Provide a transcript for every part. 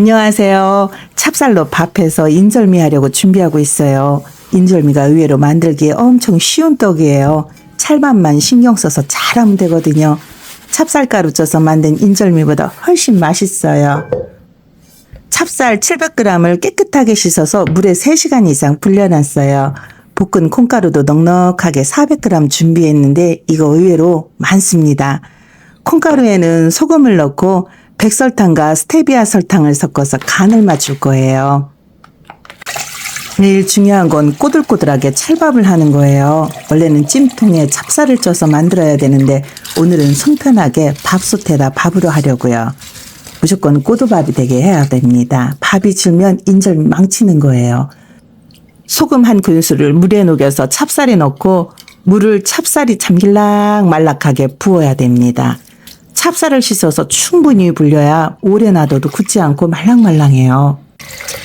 안녕하세요. 찹쌀로 밥해서 인절미 하려고 준비하고 있어요. 인절미가 의외로 만들기에 엄청 쉬운 떡이에요. 찰밥만 신경 써서 잘하면 되거든요. 찹쌀가루 쪄서 만든 인절미보다 훨씬 맛있어요. 찹쌀 700g을 깨끗하게 씻어서 물에 3시간 이상 불려놨어요. 볶은 콩가루도 넉넉하게 400g 준비했는데 이거 의외로 많습니다. 콩가루에는 소금을 넣고 백설탕과 스테비아 설탕을 섞어서 간을 맞출 거예요. 제일 중요한 건 꼬들꼬들하게 찰밥을 하는 거예요. 원래는 찜통에 찹쌀을 쪄서 만들어야 되는데 오늘은 송편하게 밥솥에다 밥으로 하려고요. 무조건 꼬두밥이 되게 해야 됩니다. 밥이 질면 인절미 망치는 거예요. 소금 한 큰술을 물에 녹여서 찹쌀에 넣고 물을 찹쌀이 잠길락 말락하게 부어야 됩니다. 찹쌀을 씻어서 충분히 불려야 오래 놔둬도 굳지 않고 말랑말랑해요.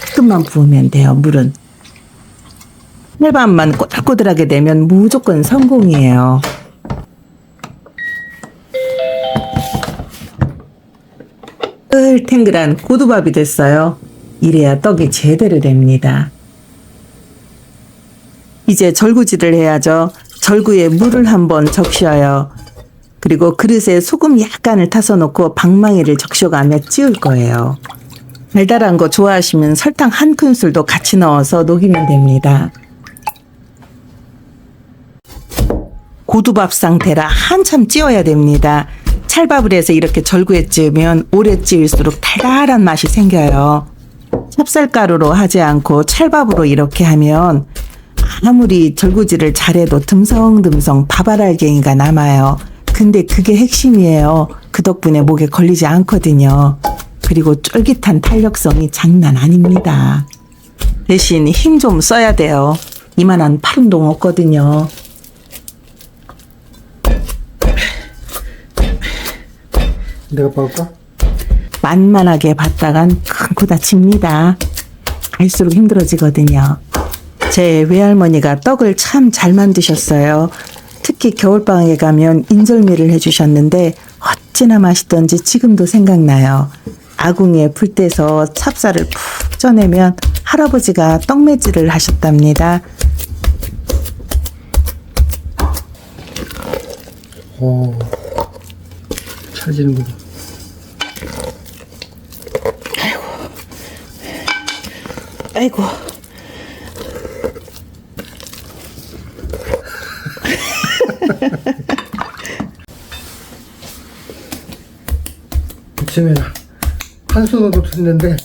조금만 부으면 돼요, 물은. 찰밥만 꼬들꼬들하게 되면 무조건 성공이에요. 탱글한 고두밥이 됐어요. 이래야 떡이 제대로 됩니다. 이제 절구질을 해야죠. 절구에 물을 한번 적셔요. 그리고 그릇에 소금 약간을 타서 넣고 방망이를 적셔가며 찌울 거예요. 달달한 거 좋아하시면 설탕 한 큰술도 같이 넣어서 녹이면 됩니다. 고두밥 상태라 한참 찌워야 됩니다. 찰밥을 해서 이렇게 절구에 찌우면 오래 찌울수록 달달한 맛이 생겨요. 찹쌀가루로 하지 않고 찰밥으로 이렇게 하면 아무리 절구질을 잘해도 듬성듬성 밥알알갱이가 남아요. 근데 그게 핵심이에요. 그 덕분에 목에 걸리지 않거든요. 그리고 쫄깃한 탄력성이 장난 아닙니다. 대신 힘 좀 써야 돼요. 이만한 팔운동 없거든요. 내가 봐볼까? 만만하게 봤다간 큰 코 다칩니다. 갈수록 힘들어지거든요. 제 외할머니가 떡을 참 잘 만드셨어요. 특히 겨울방학에 가면 인절미를 해주셨는데 어찌나 맛있던지 지금도 생각나요. 아궁이에 불 떼서 찹쌀을 푹 쪄내면 할아버지가 떡매질을 하셨답니다. 오, 찰지는구나. 아이고. 아침에 한 손으로 듣는데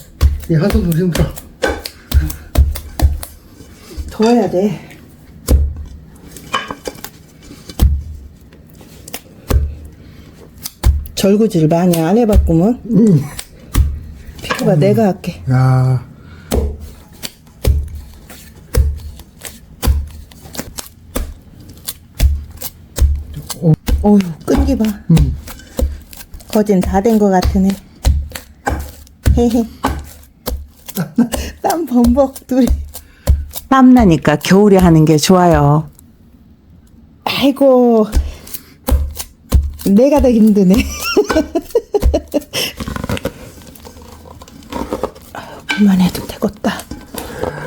이 한 손으로 힘들어. 더 해야 돼. 절구질 많이 안 해봤구먼. 피부가 내가 할게. 야, 어휴, 끈기 봐. 거진 다 된 것 같으네. 헤헤. 땀 범벅 둘이. 땀나니까 겨울에 하는 게 좋아요. 아이고, 내가 더 힘드네. 그만해도 되겠다.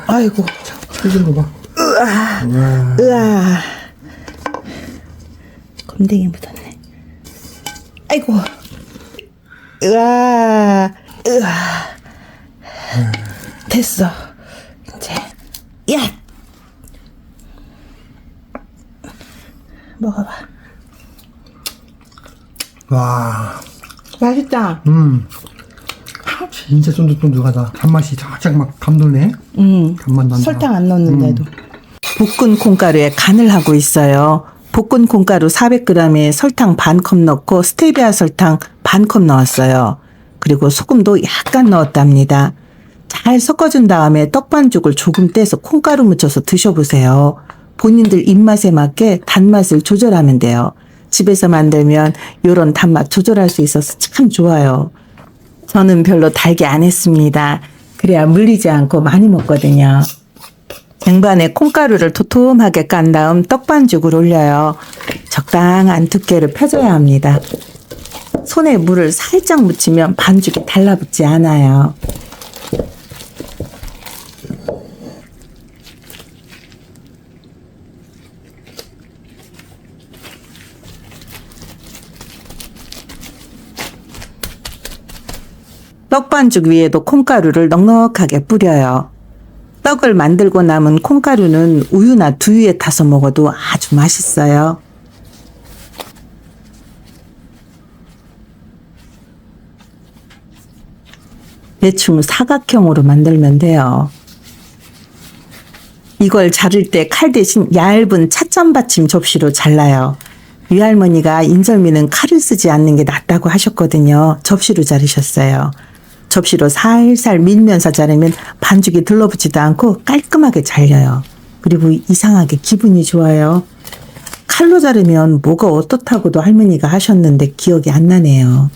아이고. 찰진 거 봐. 으아. 검댕이 묻었네. 아이고. 으아. 됐어. 이제, 야! 먹어봐. 와, 맛있다. 진짜 쫀득쫀득하다. 단맛이 살짝 막 감도네. 단맛 난다. 설탕 안 넣는데도. 볶은 콩가루에 간을 하고 있어요. 볶은 콩가루 400g에 설탕 반컵 넣고 스테비아 설탕 반컵 넣었어요. 그리고 소금도 약간 넣었답니다. 잘 섞어준 다음에 떡반죽을 조금 떼서 콩가루 묻혀서 드셔보세요. 본인들 입맛에 맞게 단맛을 조절하면 돼요. 집에서 만들면 이런 단맛 조절할 수 있어서 참 좋아요. 저는 별로 달게 안 했습니다. 그래야 물리지 않고 많이 먹거든요. 쟁반에 콩가루를 도톰하게 깐 다음 떡반죽을 올려요. 적당한 두께를 펴줘야 합니다. 손에 물을 살짝 묻히면 반죽이 달라붙지 않아요. 떡반죽 위에도 콩가루를 넉넉하게 뿌려요. 떡을 만들고 남은 콩가루는 우유나 두유에 타서 먹어도 아주 맛있어요. 대충 사각형으로 만들면 돼요. 이걸 자를 때 칼 대신 얇은 찻잔 받침 접시로 잘라요. 위할머니가 인절미는 칼을 쓰지 않는 게 낫다고 하셨거든요. 접시로 자르셨어요. 접시로 살살 밀면서 자르면 반죽이 들러붙지도 않고 깔끔하게 잘려요. 그리고 이상하게 기분이 좋아요. 칼로 자르면 뭐가 어떻다고도 할머니가 하셨는데 기억이 안 나네요.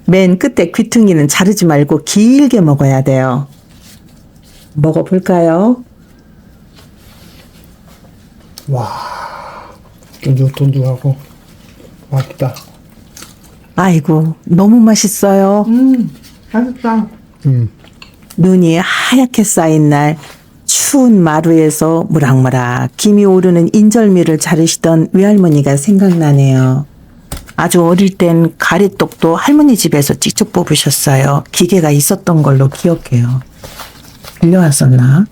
맨 끝에 귀퉁이는 자르지 말고 길게 먹어야 돼요. 먹어볼까요? 와, 쫀득쫀득하고 맛있다. 아이고, 너무 맛있어요. 맛있다. 눈이 하얗게 쌓인 날 추운 마루에서 무락무락 김이 오르는 인절미를 자르시던 외할머니가 생각나네요. 아주 어릴 땐 가래떡도 할머니 집에서 직접 뽑으셨어요. 기계가 있었던 걸로 기억해요. 빌려왔었나?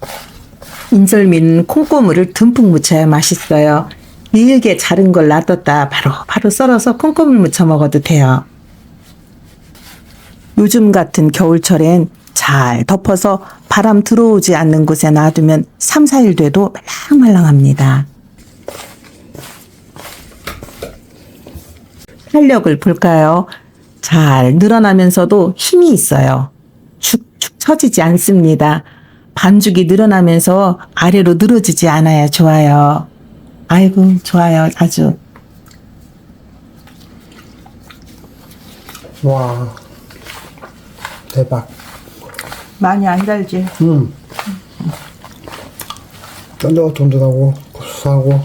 인절미는 콩고물을 듬뿍 묻혀야 맛있어요. 길게 자른 걸 놔뒀다 바로 썰어서 콩고물 묻혀 먹어도 돼요. 요즘 같은 겨울철엔 잘 덮어서 바람 들어오지 않는 곳에 놔두면 3, 4일 돼도 말랑말랑합니다. 탄력을 볼까요? 잘 늘어나면서도 힘이 있어요. 축축 처지지 않습니다. 반죽이 늘어나면서 아래로 늘어지지 않아야 좋아요. 아이고, 좋아요. 아주. 와, 대박. 많이 안 달지? 쫀득쫀득하고 고소하고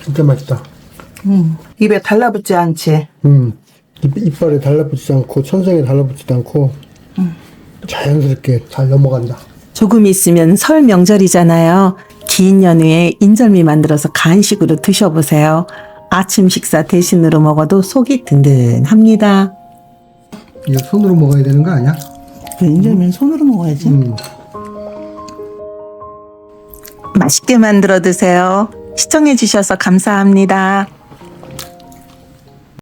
진짜 맛있다. 입에 달라붙지 않지? 이빨에 달라붙지 않고 천성에 달라붙지도 않고 자연스럽게 잘 넘어간다. 조금 있으면 설 명절이잖아요. 긴 연휴에 인절미 만들어서 간식으로 드셔보세요. 아침 식사 대신으로 먹어도 속이 든든합니다. 이거 손으로 먹어야 되는 거 아니야? 인절미는 손으로 먹어야지. 맛있게 만들어 드세요. 시청해 주셔서 감사합니다.